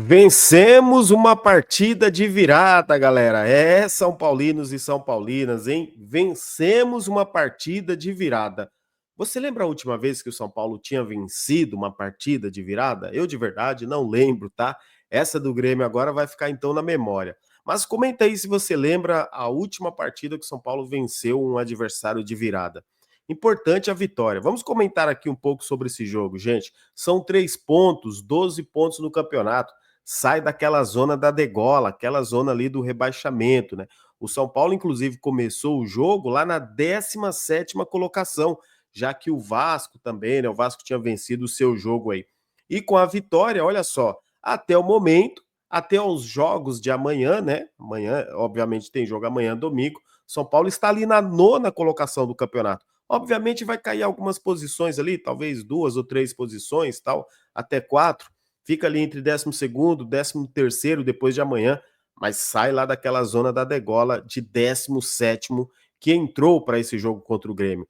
Vencemos uma partida de virada, galera. São paulinos e são paulinas, hein? Vencemos uma partida de virada. Você lembra a última vez que o São Paulo tinha vencido uma partida de virada? Eu de verdade não lembro, tá? Essa do Grêmio agora vai ficar então na memória. Mas comenta aí se você lembra a última partida que o São Paulo venceu um adversário de virada. Importante a vitória. Vamos comentar aqui um pouco sobre esse jogo, gente. São 3 pontos, 12 pontos no campeonato, sai daquela zona da degola, aquela zona ali do rebaixamento, né? O São Paulo, inclusive, começou o jogo lá na 17ª colocação, já que o Vasco também, né? O Vasco tinha vencido o seu jogo aí. E com a vitória, olha só, até o momento, até os jogos de amanhã, né? Amanhã, obviamente, tem jogo amanhã, domingo. São Paulo está ali na 9ª colocação do campeonato. Obviamente vai cair algumas posições ali, talvez 2 ou 3 posições, tal, até 4, fica ali entre 12º, 13º depois de amanhã, mas sai lá daquela zona da degola de 17º que entrou para esse jogo contra o Grêmio.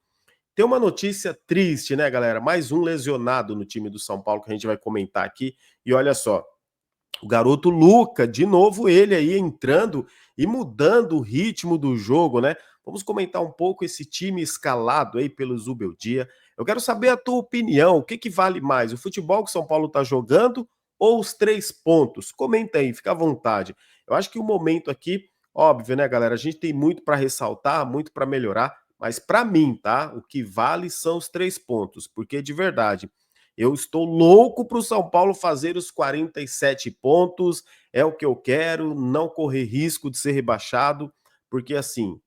Tem uma notícia triste, né, galera? Mais um lesionado no time do São Paulo que a gente vai comentar aqui. E olha só, o garoto Luca, de novo ele aí entrando e mudando o ritmo do jogo, né? Vamos comentar um pouco esse time escalado aí pelo Zubeldia. Eu quero saber a tua opinião, o que que vale mais, o futebol que o São Paulo tá jogando ou os 3 pontos? Comenta aí, fica à vontade. Eu acho que o momento aqui, óbvio, né, galera, a gente tem muito para ressaltar, muito para melhorar, mas para mim, tá? O que vale são os 3 pontos, porque de verdade, eu estou louco para o São Paulo fazer os 47 pontos, é o que eu quero, não correr risco de ser rebaixado, porque assim,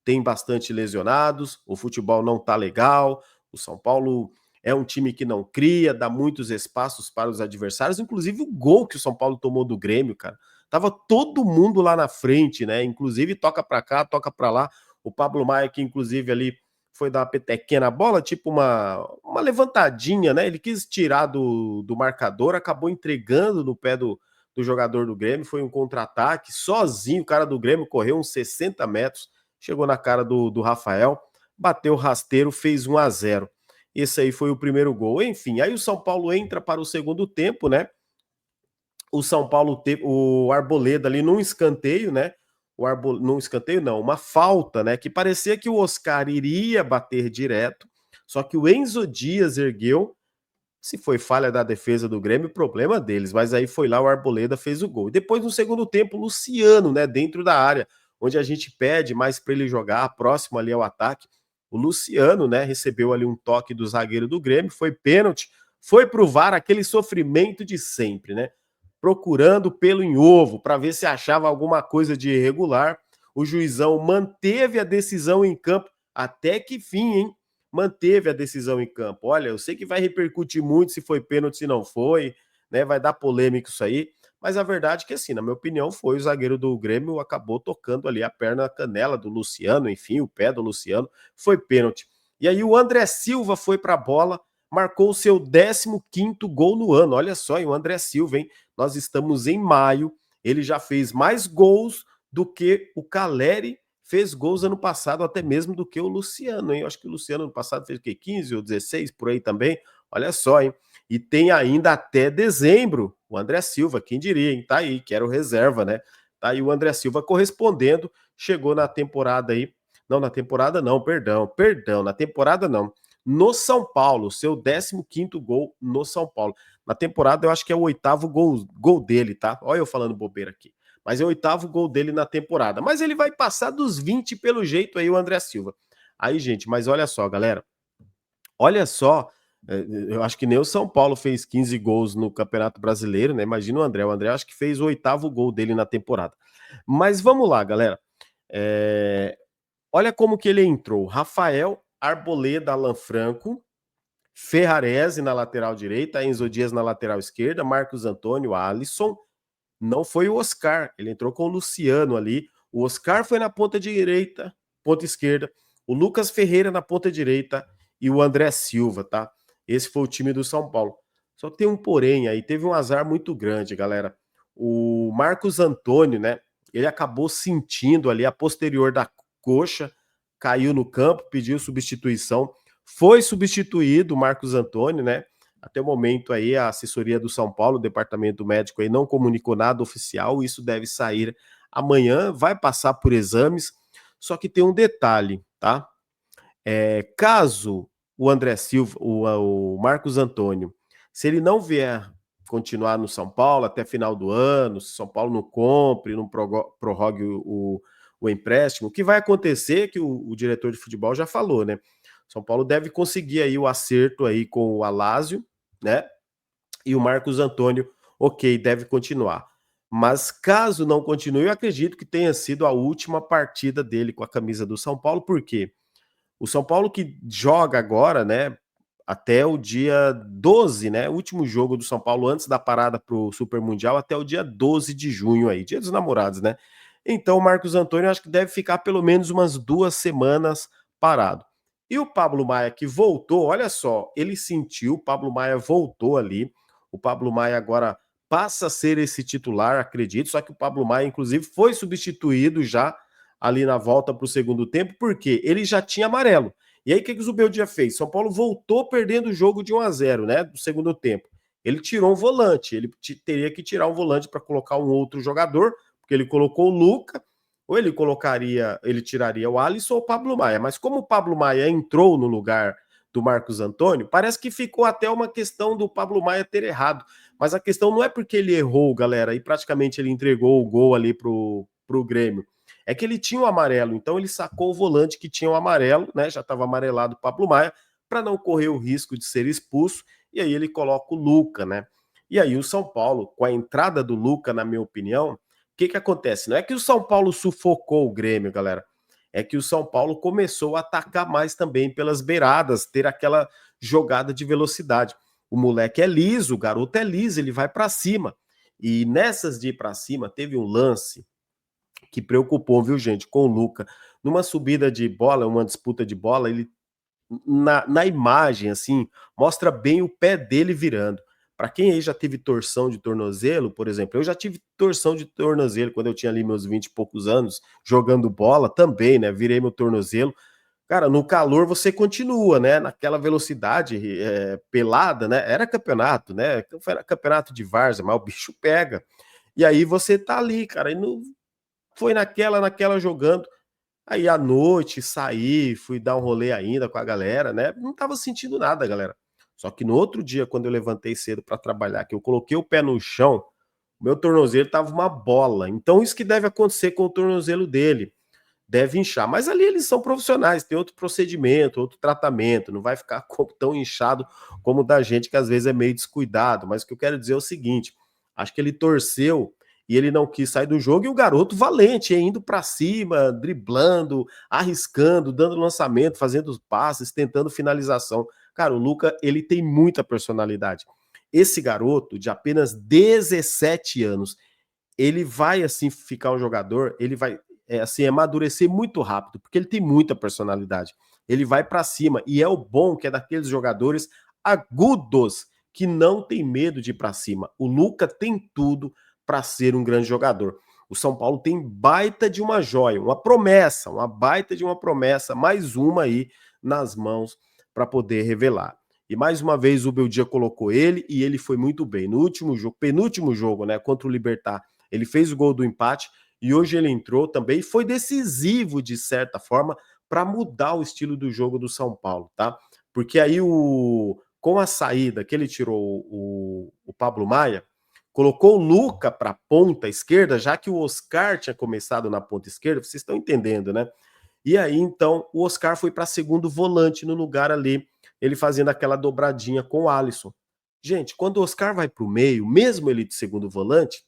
tem bastante lesionados, o futebol não tá legal, o São Paulo é um time que não cria, dá muitos espaços para os adversários, inclusive o gol que o São Paulo tomou do Grêmio, cara. Tava todo mundo lá na frente, né? Inclusive toca para cá, toca para lá. O Pablo Maia, que inclusive ali foi dar uma petequinha na bola, tipo uma levantadinha, né? Ele quis tirar do marcador, acabou entregando no pé do jogador do Grêmio, foi um contra-ataque, sozinho, o cara do Grêmio correu uns 60 metros, chegou na cara do Rafael, bateu rasteiro, fez 1-0. Esse aí foi o primeiro gol. Enfim, aí o São Paulo entra para o segundo tempo, né? O São Paulo teve o Arboleda ali num escanteio, né? Num escanteio não, uma falta, né? Que parecia que o Oscar iria bater direto, só que o Enzo Dias ergueu. Se foi falha da defesa do Grêmio, problema deles, mas aí foi lá o Arboleda, fez o gol. E depois no segundo tempo, o Luciano, né, dentro da área, onde a gente pede mais para ele jogar, próximo ali ao ataque. O Luciano, né, recebeu ali um toque do zagueiro do Grêmio, foi pênalti, foi pro VAR, aquele sofrimento de sempre, né? Procurando pelo em ovo para ver se achava alguma coisa de irregular. O juizão manteve a decisão em campo até que fim, hein? Manteve a decisão em campo. Olha, eu sei que vai repercutir muito se foi pênalti, se não foi, né? Vai dar polêmica isso aí, mas a verdade é que, assim, na minha opinião, foi o zagueiro do Grêmio acabou tocando ali a perna, a canela do Luciano, enfim, o pé do Luciano, foi pênalti. E aí o André Silva foi para a bola, marcou o seu 15º gol no ano. Olha só, e o André Silva, hein? Nós estamos em maio, ele já fez mais gols do que o Caleri fez gols ano passado, até mesmo do que o Luciano, hein? Eu acho que o Luciano ano passado fez o quê? 15 ou 16 por aí também. Olha só, hein? E tem ainda até dezembro o André Silva, quem diria, hein? Tá aí, que era o reserva, né? Tá aí o André Silva correspondendo, chegou na temporada aí. Não, na temporada não, perdão, na temporada não. No São Paulo, seu 15º gol no São Paulo. Na temporada eu acho que é o 8º gol dele, tá? Olha eu falando bobeira aqui, mas é o 8º gol dele na temporada. Mas ele vai passar dos 20 pelo jeito aí, o André Silva. Aí, gente, mas olha só, galera. Olha só, eu acho que nem o São Paulo fez 15 gols no Campeonato Brasileiro, né? Imagina o André. O André acho que fez o 8º gol dele na temporada. Mas vamos lá, galera. Olha como que ele entrou. Rafael, Arboleda, Alan Franco, Ferrarese na lateral direita, Enzo Dias na lateral esquerda, Marcos Antônio, Alisson. Não foi o Oscar, ele entrou com o Luciano ali. O Oscar foi na ponta direita, ponta esquerda. O Lucas Ferreira na ponta direita e o André Silva, tá? Esse foi o time do São Paulo. Só tem um porém aí, teve um azar muito grande, galera. O Marcos Antônio, né? Ele acabou sentindo ali a posterior da coxa, caiu no campo, pediu substituição. Foi substituído o Marcos Antônio, né? Até o momento aí a assessoria do São Paulo, o departamento médico aí não comunicou nada oficial, isso deve sair amanhã, vai passar por exames, só que tem um detalhe, tá? Caso o André Silva, o Marcos Antônio, se ele não vier continuar no São Paulo até final do ano, se o São Paulo não compre, não prorrogue o empréstimo, o que vai acontecer, que o diretor de futebol já falou, né? São Paulo deve conseguir aí o acerto aí com o Alásio, né? E o Marcos Antônio, ok, deve continuar. Mas caso não continue, eu acredito que tenha sido a última partida dele com a camisa do São Paulo, por quê? O São Paulo que joga agora, né, até o dia 12, né, o último jogo do São Paulo antes da parada para o Super Mundial, até o dia 12 de junho aí, dia dos namorados, né? Então o Marcos Antônio acho que deve ficar pelo menos umas 2 semanas parado. E o Pablo Maia que voltou, olha só, ele sentiu, o Pablo Maia voltou ali, o Pablo Maia agora passa a ser esse titular, acredito, só que o Pablo Maia inclusive foi substituído já ali na volta para o segundo tempo, porque ele já tinha amarelo. E aí o que o Zubeldia fez? São Paulo voltou perdendo o jogo de 1-0, né, do segundo tempo. Ele tirou um volante, ele teria que tirar um volante para colocar um outro jogador, porque ele colocou o Luca, ou ele tiraria o Alisson ou o Pablo Maia. Mas como o Pablo Maia entrou no lugar do Marcos Antônio, parece que ficou até uma questão do Pablo Maia ter errado. Mas a questão não é porque ele errou, galera, e praticamente ele entregou o gol ali pro Grêmio. É que ele tinha o amarelo, então ele sacou o volante que tinha o amarelo, né? Já estava amarelado o Pablo Maia, para não correr o risco de ser expulso, e aí ele coloca o Luca, né? E aí o São Paulo, com a entrada do Luca, na minha opinião, o que acontece? Não é que o São Paulo sufocou o Grêmio, galera. É que o São Paulo começou a atacar mais também pelas beiradas, ter aquela jogada de velocidade. O moleque é liso, o garoto é liso, ele vai para cima. E nessas de ir para cima, teve um lance que preocupou, viu, gente, com o Luca. Numa subida de bola, uma disputa de bola, ele na imagem, assim, mostra bem o pé dele virando. Para quem aí já teve torção de tornozelo, por exemplo, eu já tive torção de tornozelo quando eu tinha ali meus 20 e poucos anos, jogando bola também, né? Virei meu tornozelo. Cara, no calor você continua, né? Naquela velocidade pelada, né? Era campeonato, né? Era campeonato de várzea, mas o bicho pega. E aí você tá ali, cara, e não, foi naquela jogando. Aí à noite saí, fui dar um rolê ainda com a galera, né? Não tava sentindo nada, galera. Só que no outro dia, quando eu levantei cedo para trabalhar, que eu coloquei o pé no chão, meu tornozelo tava uma bola. Então isso que deve acontecer com o tornozelo dele. Deve inchar. Mas ali eles são profissionais, tem outro procedimento, outro tratamento, não vai ficar tão inchado como o da gente, que às vezes é meio descuidado. Mas o que eu quero dizer é o seguinte: acho que ele torceu e ele não quis sair do jogo, e o garoto valente, indo para cima, driblando, arriscando, dando lançamento, fazendo passes, tentando finalização. Cara, o Luca, ele tem muita personalidade. Esse garoto de apenas 17 anos, ele vai assim ficar um jogador, ele vai assim amadurecer muito rápido, porque ele tem muita personalidade. Ele vai para cima e é o bom que é daqueles jogadores agudos que não tem medo de ir para cima. O Luca tem tudo para ser um grande jogador. O São Paulo tem baita de uma joia, uma promessa, uma baita de uma promessa, mais uma aí nas mãos para poder revelar. E mais uma vez o Beldia colocou ele e ele foi muito bem. No último jogo, penúltimo jogo, né, contra o Libertad, ele fez o gol do empate e hoje ele entrou também e foi decisivo, de certa forma, para mudar o estilo do jogo do São Paulo, tá? Porque aí com a saída que ele tirou o Pablo Maia, colocou o Luca para a ponta esquerda, já que o Oscar tinha começado na ponta esquerda, vocês estão entendendo, né? E aí, então, o Oscar foi para segundo volante no lugar ali, ele fazendo aquela dobradinha com o Alisson. Gente, quando o Oscar vai para o meio, mesmo ele de segundo volante,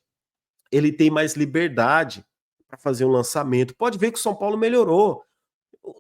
ele tem mais liberdade para fazer um lançamento. Pode ver que o São Paulo melhorou.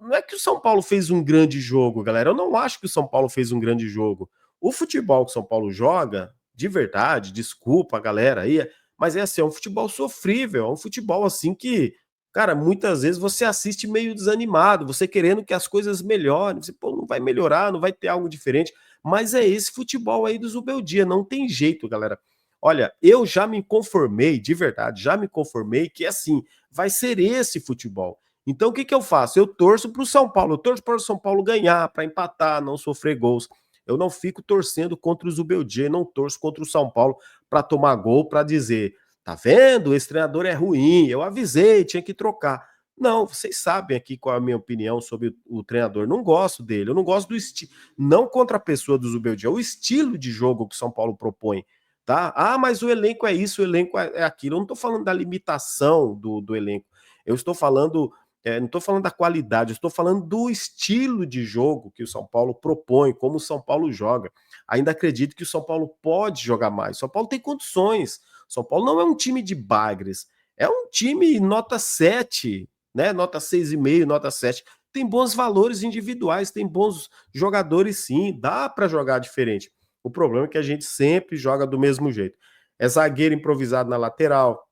Não é que o São Paulo fez um grande jogo, galera. Eu não acho que o São Paulo fez um grande jogo. O futebol que o São Paulo joga, de verdade, desculpa a galera aí, mas é assim, é um futebol sofrível, é um futebol assim que, cara, muitas vezes você assiste meio desanimado, você querendo que as coisas melhorem, você, pô, não vai melhorar, não vai ter algo diferente, mas é esse futebol aí do Zubeldia, não tem jeito, galera. Olha, eu já me conformei, de verdade, já me conformei que assim, vai ser esse futebol. Então o que eu faço? Eu torço para o São Paulo, eu torço para o São Paulo ganhar, para empatar, não sofrer gols. Eu não fico torcendo contra o Zubeldia, não torço contra o São Paulo para tomar gol, para dizer, tá vendo, esse treinador é ruim, eu avisei, tinha que trocar. Não, vocês sabem aqui qual é a minha opinião sobre o treinador. Não gosto dele, eu não gosto do estilo, não contra a pessoa do Zubeldia, o estilo de jogo que o São Paulo propõe, tá? Ah, mas o elenco é isso, o elenco é aquilo. Eu não estou falando da limitação do elenco, eu estou falando, não estou falando da qualidade, eu estou falando do estilo de jogo que o São Paulo propõe, como o São Paulo joga. Ainda acredito que o São Paulo pode jogar mais. O São Paulo tem condições. O São Paulo não é um time de bagres, é um time nota 7, né? Nota 6,5, nota 7. Tem bons valores individuais, tem bons jogadores sim, dá para jogar diferente. O problema é que a gente sempre joga do mesmo jeito. É zagueiro improvisado na lateral,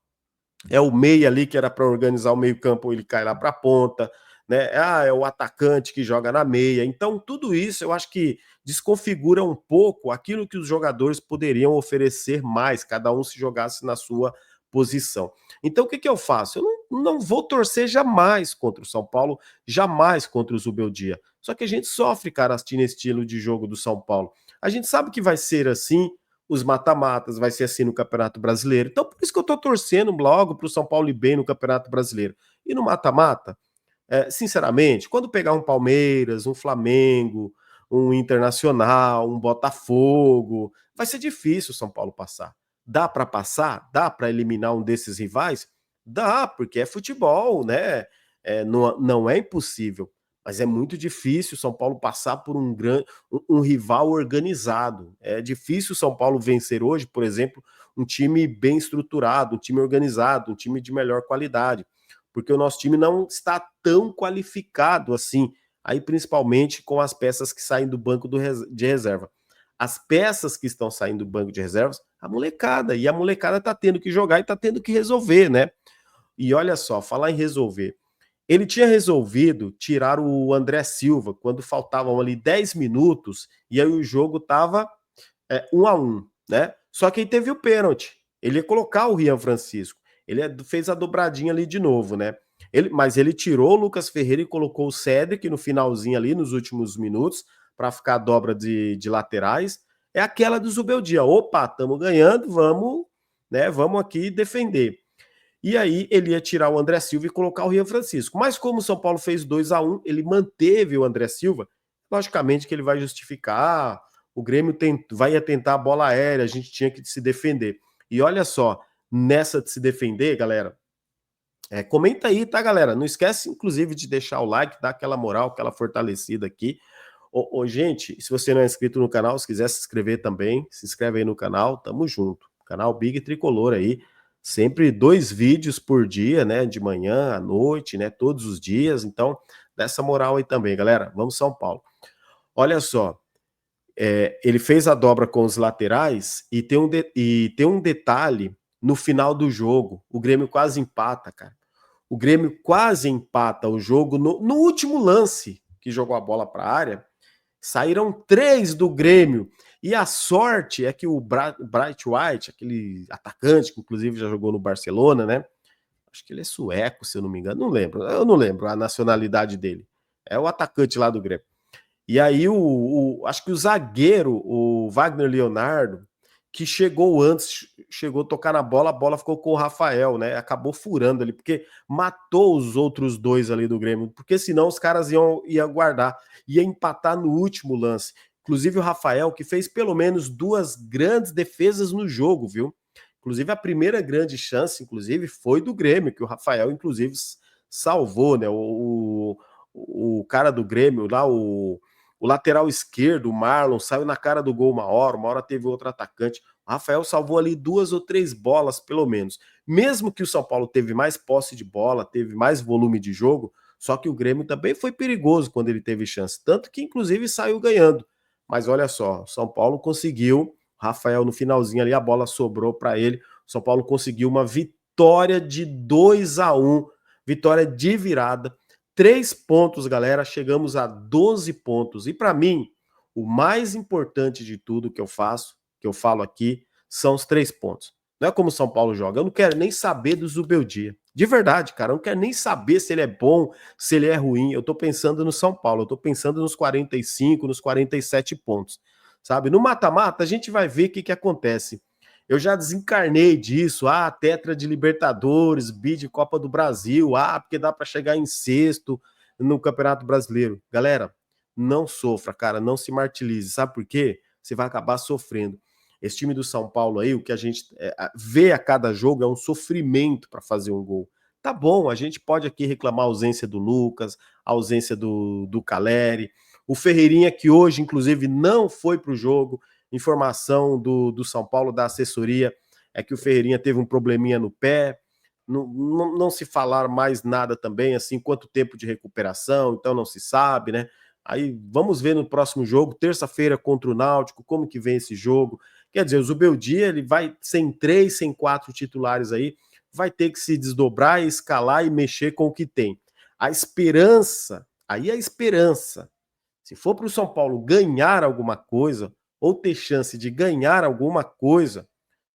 é o meia ali que era para organizar o meio-campo, ele cai lá para a ponta, né? Ah, é o atacante que joga na meia. Então, tudo isso eu acho que desconfigura um pouco aquilo que os jogadores poderiam oferecer mais, cada um se jogasse na sua posição. Então, o que eu faço? Eu não vou torcer jamais contra o São Paulo, jamais contra o Zubeldia. Só que a gente sofre, cara, assistindo esse estilo de jogo do São Paulo. A gente sabe que vai ser assim os mata-matas, vai ser assim no Campeonato Brasileiro. Então, por isso que eu tô torcendo logo pro São Paulo ir bem no Campeonato Brasileiro. E no mata-mata, sinceramente, quando pegar um Palmeiras, um Flamengo, um Internacional, um Botafogo, vai ser difícil o São Paulo passar. Dá para passar? Dá para eliminar um desses rivais? Dá, porque é futebol, né? Não é impossível, mas é muito difícil o São Paulo passar por um rival organizado. É difícil o São Paulo vencer hoje, por exemplo, um time bem estruturado, um time organizado, um time de melhor qualidade, porque o nosso time não está tão qualificado assim, aí principalmente com as peças que saem do banco de reserva. As peças que estão saindo do banco de reservas, a molecada, e a molecada está tendo que jogar e está tendo que resolver, né? E olha só, falar em resolver, ele tinha resolvido tirar o André Silva quando faltavam ali 10 minutos e aí o jogo estava 1-1, né? Só que aí teve o pênalti. Ele ia colocar o Rian Francisco. Ele fez a dobradinha ali de novo, né? Mas ele tirou o Lucas Ferreira e colocou o Cédric no finalzinho ali, nos últimos minutos, para ficar a dobra de laterais. É aquela do Zubeldia. Opa, estamos ganhando, vamos, né? Vamos aqui defender. E aí ele ia tirar o André Silva e colocar o Rian Francisco. Mas como o São Paulo fez 2-1, ele manteve o André Silva. Logicamente que ele vai justificar, o Grêmio vai tentar a bola aérea, a gente tinha que se defender. E olha só, nessa de se defender, galera, comenta aí, tá, galera? Não esquece, inclusive, de deixar o like, dar aquela moral, aquela fortalecida aqui. Gente, se você não é inscrito no canal, se quiser se inscrever também, se inscreve aí no canal, tamo junto. Canal Big Tricolor aí, sempre 2 vídeos por dia, né? De manhã, à noite, né? Todos os dias. Então, dá essa moral aí também, galera. Vamos São Paulo. Olha só, ele fez a dobra com os laterais e tem um detalhe no final do jogo. O Grêmio quase empata, cara. O Grêmio quase empata o jogo no último lance que jogou a bola para a área. Saíram 3 do Grêmio. E a sorte é que o Bright White, aquele atacante que inclusive já jogou no Barcelona, né? Acho que ele é sueco, se eu não me engano. Eu não lembro a nacionalidade dele. É o atacante lá do Grêmio. E aí, acho que o zagueiro, o Wagner Leonardo, que chegou antes, chegou a tocar na bola, a bola ficou com o Rafael, né? Acabou furando ali, porque matou os outros dois ali do Grêmio, porque senão os caras iam guardar, ia empatar no último lance. Inclusive o Rafael, que fez pelo menos 2 grandes defesas no jogo, viu? Inclusive a primeira grande chance, inclusive, foi do Grêmio, que o Rafael, inclusive, salvou, né? O cara do Grêmio lá, o lateral esquerdo, o Marlon, saiu na cara do gol uma hora teve outro atacante. O Rafael salvou ali 2 ou 3 bolas, pelo menos. Mesmo que o São Paulo teve mais posse de bola, teve mais volume de jogo, só que o Grêmio também foi perigoso quando ele teve chance. Tanto que, inclusive, saiu ganhando. Mas olha só, o São Paulo conseguiu. Rafael, no finalzinho ali, a bola sobrou para ele. O São Paulo conseguiu uma vitória de 2-1, vitória de virada. 3 pontos, galera, chegamos a 12 pontos. E para mim, o mais importante de tudo que eu faço, que eu falo aqui, são os 3 pontos. Não é como o São Paulo joga. Eu não quero nem saber do Zubeldia. De verdade, cara, eu não quero nem saber se ele é bom, se ele é ruim. Eu tô pensando no São Paulo, eu tô pensando nos 45, nos 47 pontos. sabe? No mata-mata, a gente vai ver o que acontece. Eu já desencarnei disso, tetra de Libertadores, bi de Copa do Brasil, porque dá para chegar em sexto no Campeonato Brasileiro. Galera, não sofra, cara, não se martirize. Sabe por quê? Você vai acabar sofrendo. Esse time do São Paulo aí, o que a gente vê a cada jogo é um sofrimento para fazer um gol. Tá bom, a gente pode aqui reclamar a ausência do Lucas, a ausência do Caleri, o Ferreirinha que hoje, inclusive, não foi para o jogo. Informação do São Paulo, da assessoria, é que o Ferreirinha teve um probleminha no pé, não se falar mais nada também, assim, quanto tempo de recuperação, então não se sabe, né? Aí vamos ver no próximo jogo, terça-feira contra o Náutico, como que vem esse jogo. Quer dizer, o Zubeldia, ele vai sem 3, sem 4 titulares aí, vai ter que se desdobrar, escalar e mexer com o que tem. A esperança, aí a esperança, se for para o São Paulo ganhar alguma coisa, ou ter chance de ganhar alguma coisa,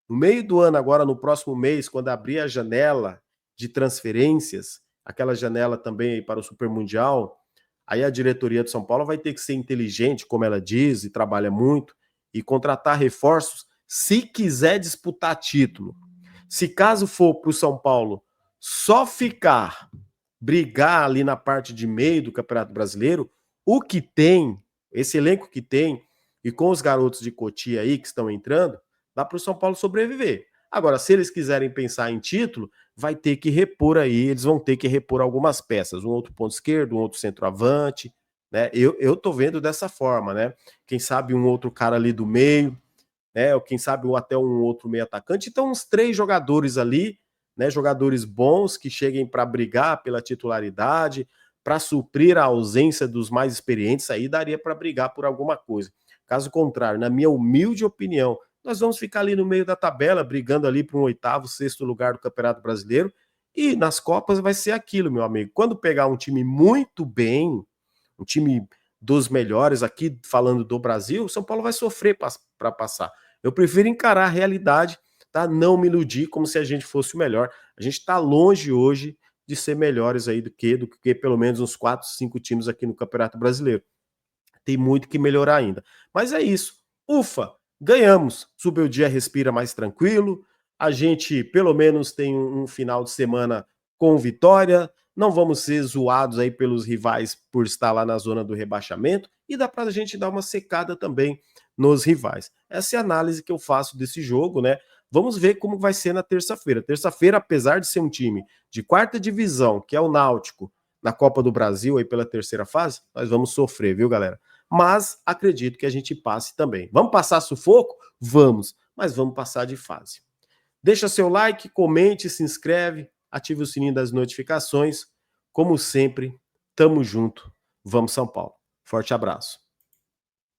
no meio do ano, agora no próximo mês, quando abrir a janela de transferências, aquela janela também para o Super Mundial, aí a diretoria de São Paulo vai ter que ser inteligente, como ela diz, e trabalha muito, e contratar reforços se quiser disputar título. Se caso for para o São Paulo só ficar, brigar ali na parte de meio do Campeonato Brasileiro, o que tem, esse elenco que tem, e com os garotos de Cotia aí que estão entrando, dá para o São Paulo sobreviver. Agora, se eles quiserem pensar em título, vai ter que repor aí, eles vão ter que repor algumas peças, um outro ponto esquerdo, um outro centroavante, né? Eu tô vendo dessa forma, né? Quem sabe um outro cara ali do meio, né? Ou quem sabe até um outro meio atacante. Então, uns 3 jogadores ali, né? Jogadores bons que cheguem para brigar pela titularidade, para suprir a ausência dos mais experientes, aí daria para brigar por alguma coisa. Caso contrário, na minha humilde opinião, nós vamos ficar ali no meio da tabela, brigando ali para um 8º, 6º lugar do Campeonato Brasileiro, e nas Copas vai ser aquilo, meu amigo. Quando pegar um time muito bem, um time dos melhores aqui, falando do Brasil, o São Paulo vai sofrer para passar. Eu prefiro encarar a realidade, tá? Não me iludir como se a gente fosse o melhor. A gente está longe hoje de ser melhores aí do que pelo menos uns 4, 5 times aqui no Campeonato Brasileiro. Tem muito que melhorar ainda. Mas é isso. Ufa, ganhamos. Subiu o dia, respira mais tranquilo. A gente, pelo menos, tem um final de semana com vitória. Não vamos ser zoados aí pelos rivais por estar lá na zona do rebaixamento. E dá para a gente dar uma secada também nos rivais. Essa é a análise que eu faço desse jogo, né? Vamos ver como vai ser na terça-feira. Terça-feira, apesar de ser um time de 4ª divisão, que é o Náutico, na Copa do Brasil aí pela terceira fase, nós vamos sofrer, viu, galera? Mas acredito que a gente passe também. Vamos passar sufoco? Vamos, mas vamos passar de fase. Deixa seu like, comente, se inscreve, ative o sininho das notificações. Como sempre, tamo junto. Vamos São Paulo. Forte abraço.